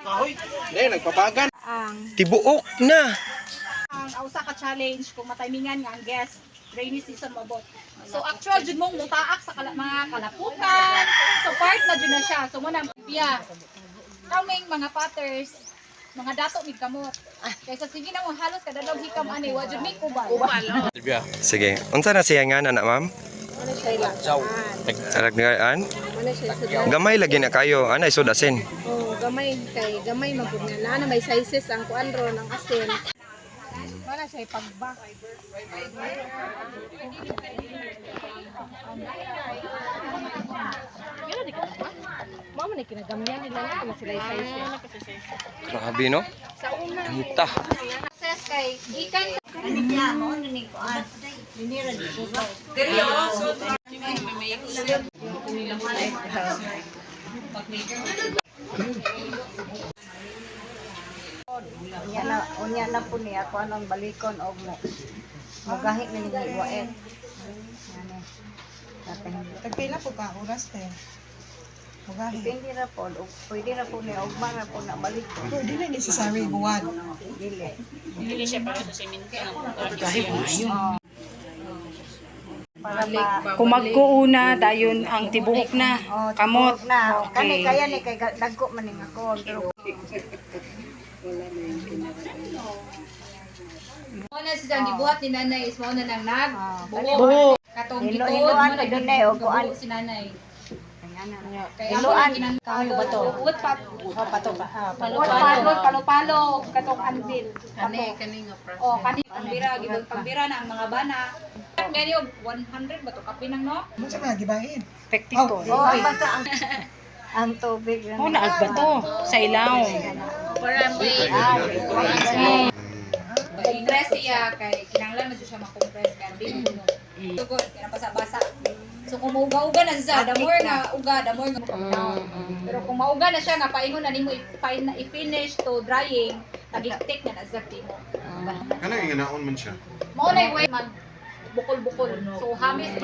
Nagpapagan. Tibuok na. Ang usa ka challenge kung matimingan nga ang guest rainy season mabot. So actual jud mong mutaak sa mga kalapukan. So part na jud na siya. So mo na biya. Kaming mga patters, mga dato mig kamot. Kaysa sige na mo halos kada dog hikam ani wa jud mi kubal. Sige. Unsa na siya nga anak ma'am? Aragnagaan? Gamay lagi na kayo. Anay sudasin. Oh, gamay kay gamay magud nga na may sizes ang kuan ro ng asin. Wala siya pagbak. Mama ni kinagamyan nila na sila sizes. Grabe no? Sa una. Kita. Ses kay gikan Unya na po niya ako anong balikon o mo. Magahi ni Waet. Tagpila po ka oras te. Magahi. Depende ra po. Pwede ra po niya. Ugma ra po na balikon. Pero dili necessary buwan. Dili. Dili siya para sa semento. Para ma... Kung magkuuna dayon ang tibuok na. Kamot. Na. Okay. Kani kaya ni kay dagko man ning ako. Pero Mo na siya gibuhat ni nanay is mo na nang buho. katong Hiluan pa dun eh, o kuan. si nanay. Kaya Hiluan. Kayo ba to? Uwat pa. Pato pa. palo-palo katong anvil. Kani nga pras. Oh, kani pambira gibon pambira na ang mga bana. Medyo 100 ba to kapinang no? Mo sa mga gibahin. Pektiko. Oh, ang bata ang tubig. Mo na agbato sa ilaw. Compress siya kay kinahanglan na siya ma-compress kay di mo no. Tugod kaya basa-basa. So kung mauga-uga na siya, the more nga uga, the more nga pero kung mauga na siya nga paingon na nimo i-finish to drying, nagiktik na sa timo. Kanang inganaon man siya. Mao na way mag bukol-bukol. So hamis